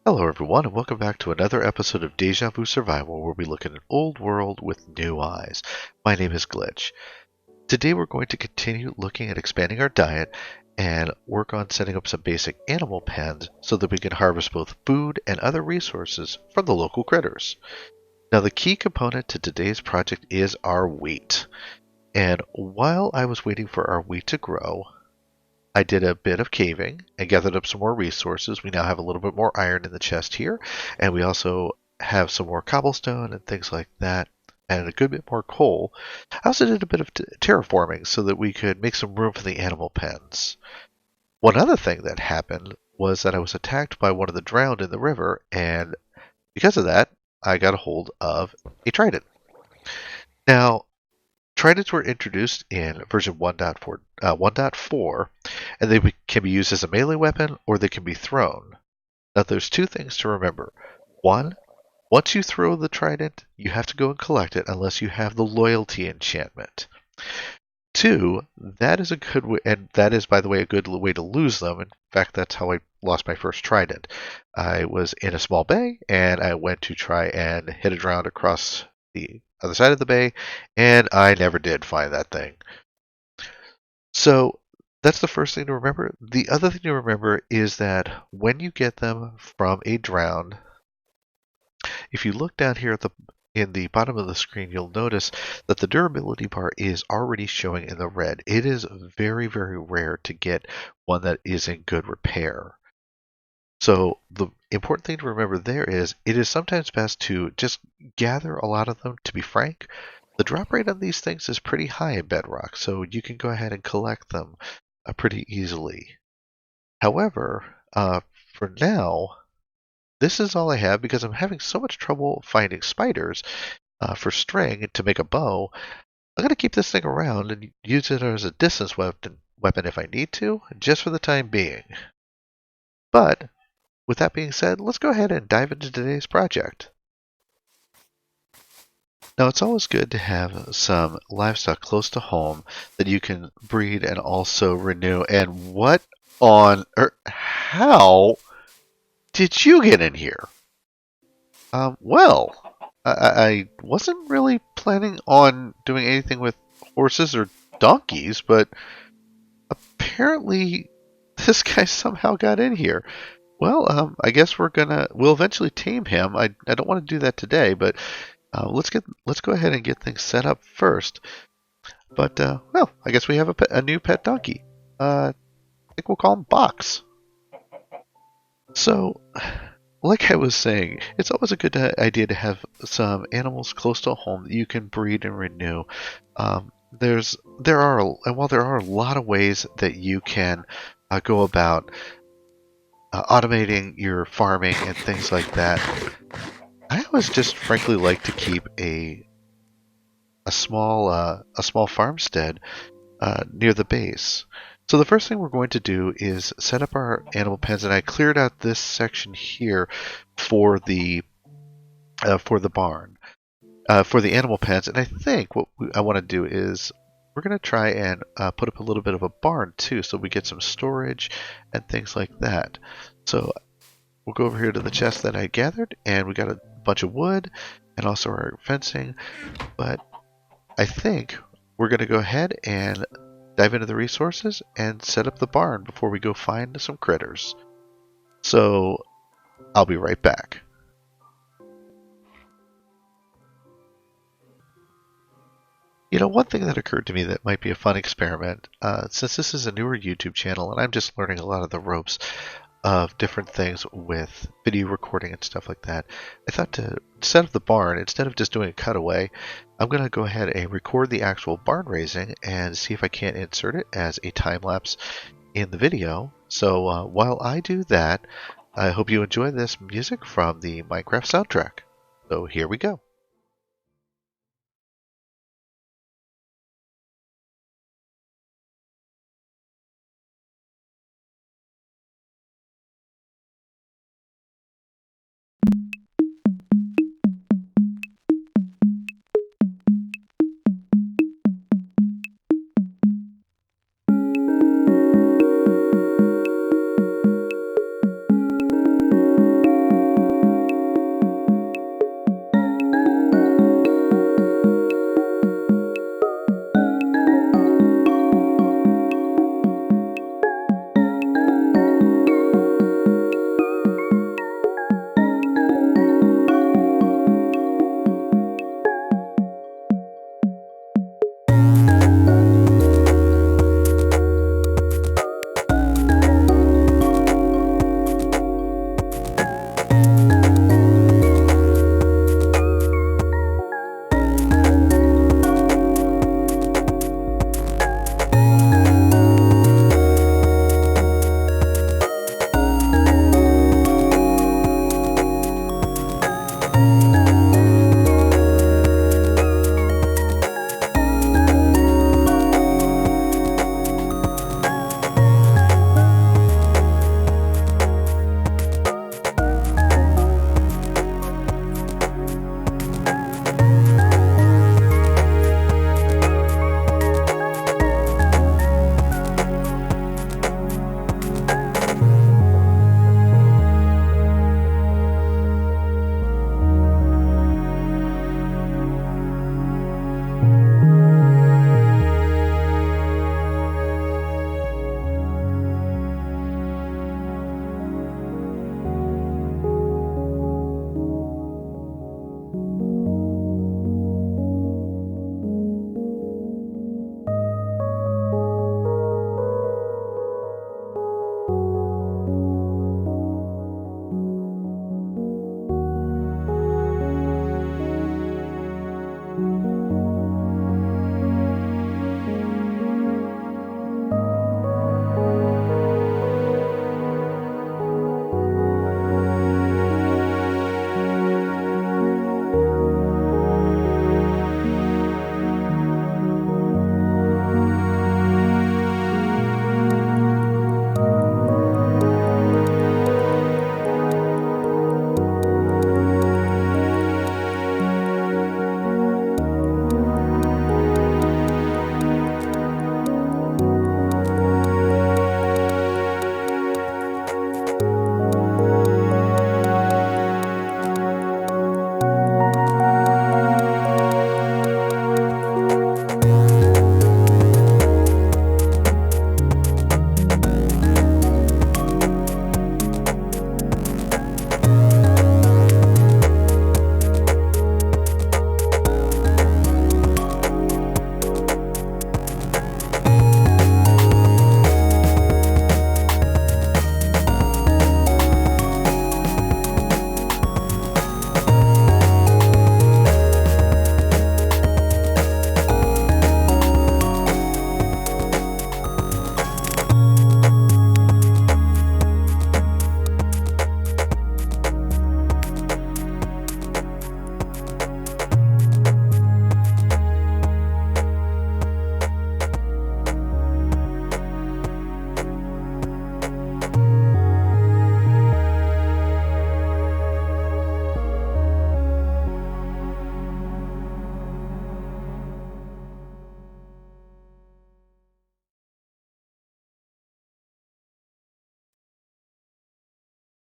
Hello everyone and welcome back to another episode of Deja Vu Survival where we look at an old world with new eyes. My name is Glitch. Today we're going to continue looking at expanding our diet and work on setting up some basic animal pens so that we can harvest both food and other resources from the local critters. Now the key component to today's project is our wheat. And while I was waiting for our wheat to grow, I did a bit of caving and gathered up some more resources. We now have a little bit more iron in the chest here, and we also have some more cobblestone and things like that, and a good bit more coal. I also did a bit of terraforming so that we could make some room for the animal pens. One other thing that happened was that I was attacked by one of the drowned in the river, and because of that, I got a hold of a trident. Now, tridents were introduced in version 1.4, and they can be used as a melee weapon or they can be thrown. Now, there's two things to remember. One, once you throw the trident, you have to go and collect it unless you have the loyalty enchantment. Two, that is a good way, and that is, by the way, a good way to lose them. In fact, that's how I lost my first trident. I was in a small bay, and I went to try and hit a drown across the other side of the bay, and I never did find that thing. So that's the first thing to remember. The other thing to remember is that when you get them from a drown, if you look down here in the bottom of the screen, you'll notice that the durability bar is already showing in the red. It is very, very rare to get one that is in good repair. So the important thing to remember there is it is sometimes best to just gather a lot of them. To be frank, the drop rate on these things is pretty high in Bedrock, so you can go ahead and collect them pretty easily. However, for now, this is all I have because I'm having so much trouble finding spiders for string to make a bow. I'm going to keep this thing around and use it as a distance weapon if I need to, just for the time being. But with that being said, let's go ahead and dive into today's project. Now, it's always good to have some livestock close to home that you can breed and also renew. And what on earth? How did you get in here? Well, I wasn't really planning on doing anything with horses or donkeys, but apparently this guy somehow got in here. Well, I guess we'll eventually tame him. I don't want to do that today, but let's go ahead and get things set up first. But well, I guess we have a new pet donkey. I think we'll call him Box. So, like I was saying, it's always a good idea to have some animals close to home that you can breed and renew. While there are a lot of ways that you can go about automating your farming and things like that, I always just frankly like to keep a small farmstead near the base. So the first thing we're going to do is set up our animal pens, and I cleared out this section here for the barn, for the animal pens. And I think what I want to do is we're going to try and put up a little bit of a barn too, so we get some storage and things like that. So we'll go over here to the chest that I gathered, and we got a bunch of wood and also our fencing. But I think we're going to go ahead and dive into the resources and set up the barn before we go find some critters. So I'll be right back. You know, one thing that occurred to me that might be a fun experiment, since this is a newer YouTube channel and I'm just learning a lot of the ropes of different things with video recording and stuff like that, I thought to set up the barn, instead of just doing a cutaway, I'm going to go ahead and record the actual barn raising and see if I can't insert it as a time-lapse in the video. So while I do that, I hope you enjoy this music from the Minecraft soundtrack. So here we go.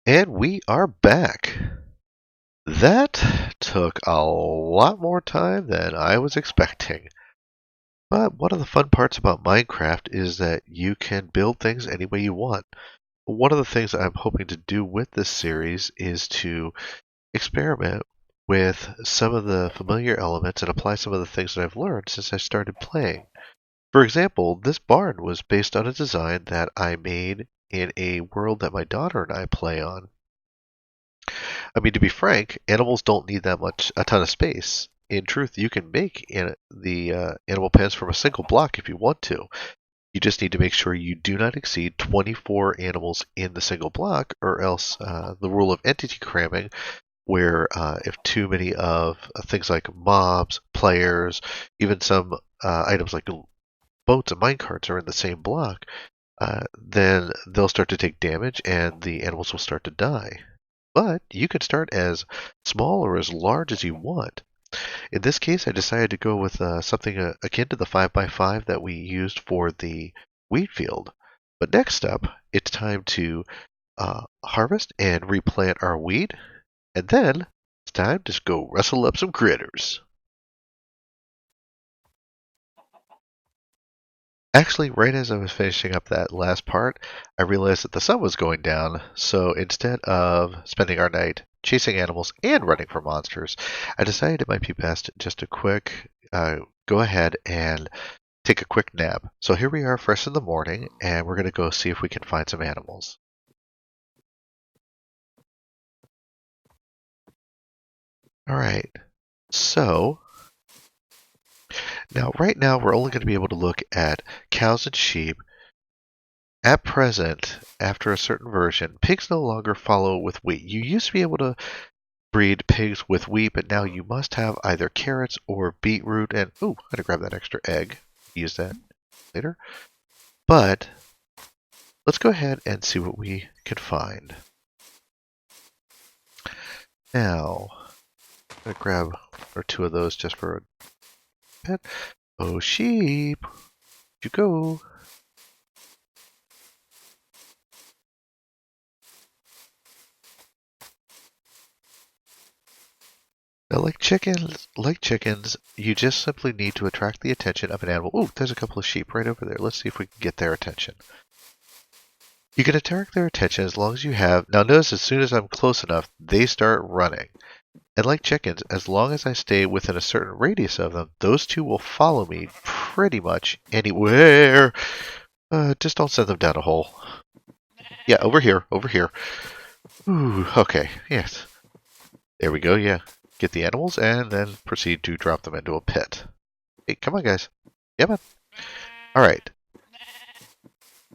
And we are back. That took a lot more time than I was expecting. But one of the fun parts about Minecraft is that you can build things any way you want. One of the things I'm hoping to do with this series is to experiment with some of the familiar elements and apply some of the things that I've learned since I started playing. For example, this barn was based on a design that I made in a world that my daughter and I play on. I mean, to be frank, animals don't need a ton of space. In truth, you can make the animal pens from a single block if you want to. You just need to make sure you do not exceed 24 animals in the single block, or else the rule of entity cramming, where if too many of things like mobs, players, even some items like boats and minecarts are in the same block, then they'll start to take damage and the animals will start to die. But you can start as small or as large as you want. In this case, I decided to go with something akin to the 5x5 that we used for the wheat field. But next up, it's time to harvest and replant our wheat, and then it's time to go wrestle up some critters. Actually, right as I was finishing up that last part, I realized that the sun was going down, so instead of spending our night chasing animals and running for monsters, I decided it might be best just to go ahead and take a quick nap. So here we are fresh in the morning, and we're going to go see if we can find some animals. All right. So now, right now, we're only going to be able to look at cows and sheep. At present, after a certain version, pigs no longer follow with wheat. You used to be able to breed pigs with wheat, but now you must have either carrots or beetroot. And ooh, I'm gonna grab that extra egg. Use that later. But let's go ahead and see what we can find. Now, I'm gonna grab one or two of those just for a pet. Oh, sheep, where'd you go? Now, like chickens, you just simply need to attract the attention of an animal. Ooh, there's a couple of sheep right over there. Let's see if we can get their attention. You can attract their attention as long as you have. Now, notice as soon as I'm close enough, they start running. And like chickens, as long as I stay within a certain radius of them, those two will follow me pretty much anywhere. Just don't send them down a hole. Yeah, over here, over here. Ooh, okay, yes. There we go, yeah. Get the animals and then proceed to drop them into a pit. Hey, come on, guys. Yeah, man. All right.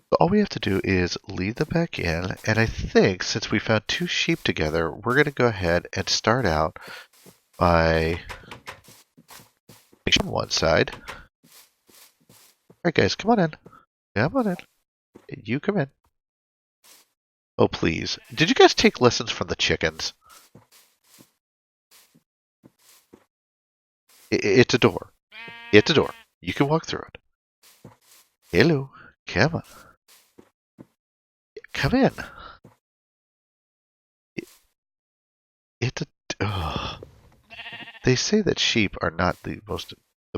So all we have to do is lead them back in, and I think since we found two sheep together, we're going to go ahead and start out by on one side. All right, guys, come on in. Come on in. You come in. Oh, please. Did you guys take lessons from the chickens? It's a door. It's a door. You can walk through it. Hello. Come on. Come in. It's a... Ugh. They say that sheep are not the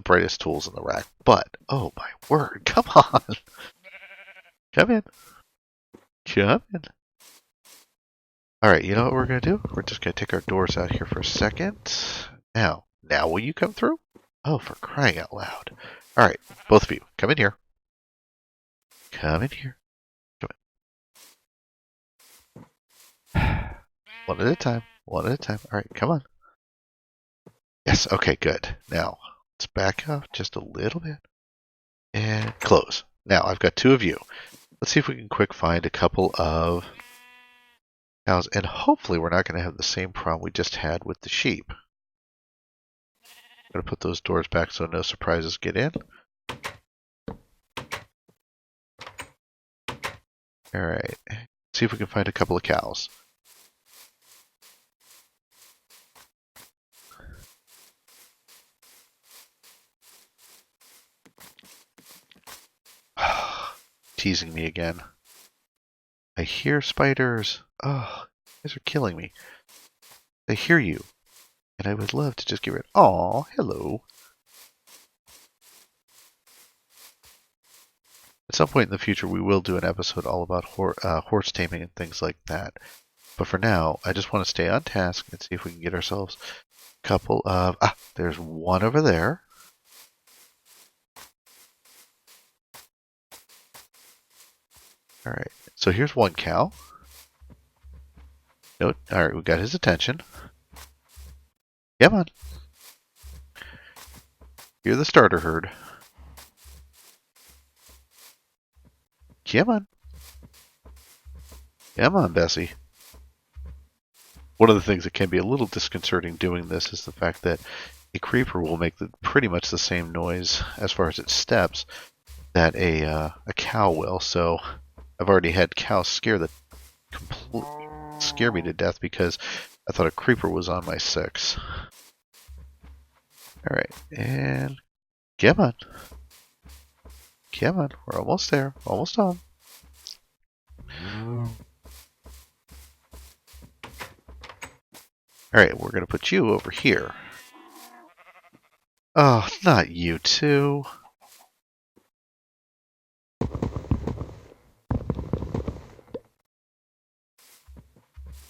brightest tools in the rack, but, oh my word, come on. Come in. Come in. Alright, you know what we're going to do? We're just going to take our doors out here for a second. Now will you come through? Oh, for crying out loud. Alright, both of you, come in here. Come in here. Come in. One at a time. One at a time. Alright, come on. Yes, okay, good. Now, let's back up just a little bit. And close. Now, I've got two of you. Let's see if we can quick find a couple of cows. And hopefully we're not going to have the same problem we just had with the sheep. I'm going to put those doors back so no surprises get in. Alright. See if we can find a couple of cows. Teasing me again. I hear spiders. Oh, you guys are killing me. I hear you. And I would love to just get rid. Aw, hello. At some point in the future, we will do an episode all about horse taming and things like that. But for now, I just want to stay on task and see if we can get ourselves a couple of... Ah, there's one over there. Alright, so here's one cow. Note. Alright, we got his attention. Come on. You're the starter herd. Come on. Come on, Bessie. One of the things that can be a little disconcerting doing this is the fact that a creeper will make pretty much the same noise as far as its steps that a cow will. So I've already had cows scare me to death because I thought a creeper was on my 6. Alright, and come on. Come on, we're almost there. Almost home. Alright, we're going to put you over here. Oh, not you too.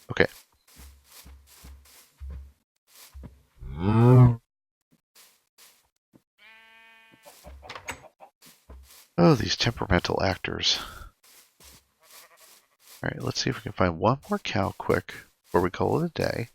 Okay. Oh, these temperamental actors. Alright, let's see if we can find one more cow quick before we call it a day.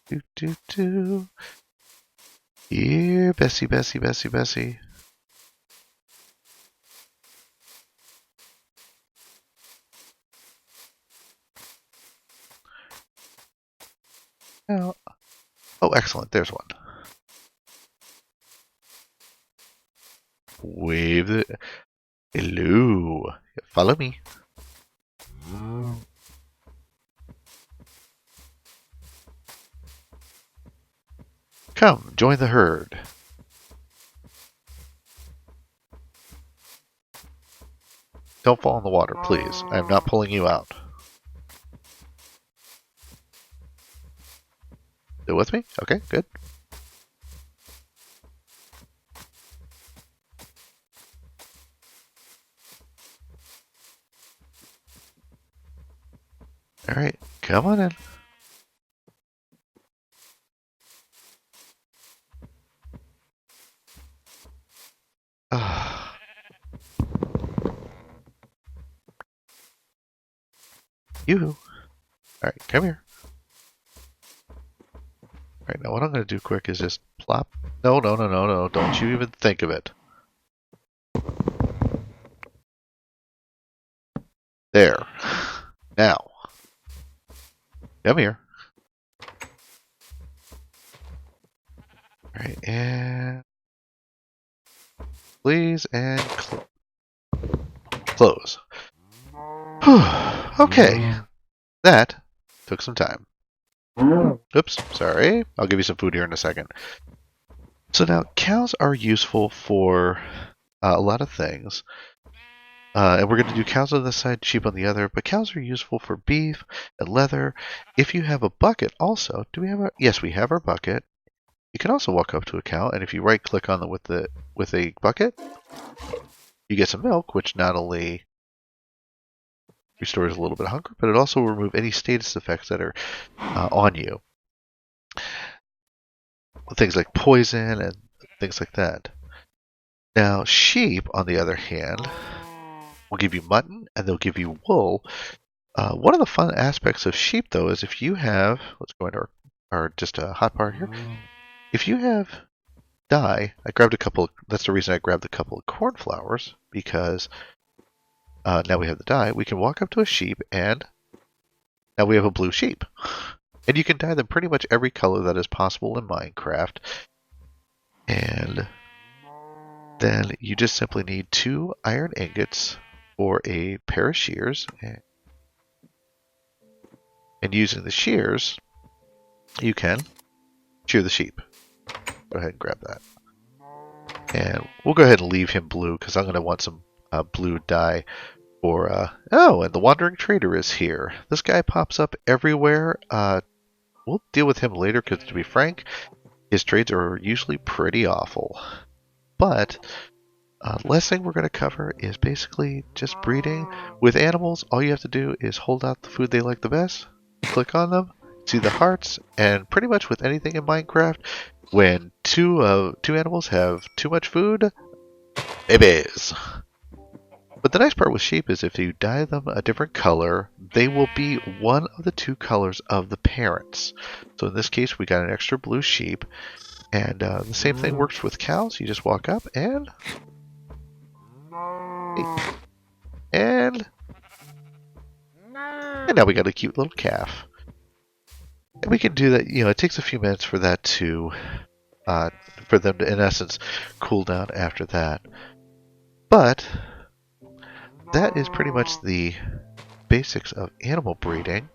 Do, do, do. Here, Bessie, Bessie, Bessie, Bessie. Oh, oh, excellent. There's one. Wave the... Hello. Follow me. Come, join the herd. Don't fall in the water, please. I am not pulling you out. Still with me? Okay, good. Alright, come on in. Yoo-hoo. Alright, come here. Alright, now what I'm going to do quick is just plop. No, no, no, no, no. Don't you even think of it. There. Now. Come here. Alright, and... Please, and close. Okay. That took some time. Oops, sorry. I'll give you some food here in a second. So now, cows are useful for a lot of things. And we're going to do cows on this side, sheep on the other. But cows are useful for beef and leather. If you have a bucket also, do we have a... Yes, we have our bucket. You can also walk up to a cow, and if you right-click on it with a bucket, you get some milk, which not only restores a little bit of hunger, but it also will remove any status effects that are on you. Things like poison and things like that. Now, sheep, on the other hand, will give you mutton, and they'll give you wool. One of the fun aspects of sheep, though, is if you have... Let's go into our just a hot part here. If you have dye, I grabbed a couple... That's the reason I grabbed a couple of cornflowers, because now we have the dye. We can walk up to a sheep, and now we have a blue sheep. And you can dye them pretty much every color that is possible in Minecraft. And then you just simply need 2 iron ingots or a pair of shears. And using the shears, you can shear the sheep. Go ahead and grab that. And we'll go ahead and leave him blue because I'm going to want some blue dye for... Oh, and the Wandering Trader is here. This guy pops up everywhere. We'll deal with him later because, to be frank, his trades are usually pretty awful. But last thing we're going to cover is basically just breeding. With animals, all you have to do is hold out the food they like the best, click on them, see the hearts, and pretty much with anything in Minecraft, when two animals have too much food, babies. But the nice part with sheep is if you dye them a different color, they will be one of the 2 colors of the parents. So in this case, we got an extra blue sheep. And the same thing works with cows. You just walk up and... And now we got a cute little calf. And we can do that, it takes a few minutes for that to... for them to, in essence, cool down after that. But... that is pretty much the basics of animal breeding.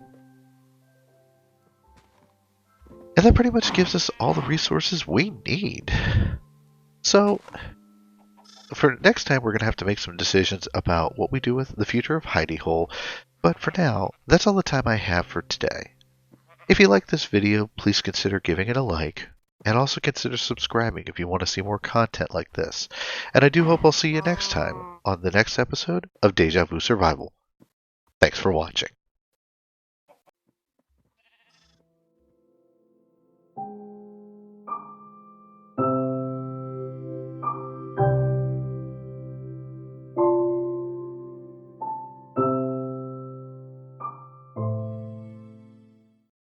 And that pretty much gives us all the resources we need. So, for next time, we're going to have to make some decisions about what we do with the future of Hidey Hole. But for now, that's all the time I have for today. If you like this video, please consider giving it a like. And also consider subscribing if you want to see more content like this. And I do hope I'll see you next time on the next episode of Deja Vu Survival. Thanks for watching.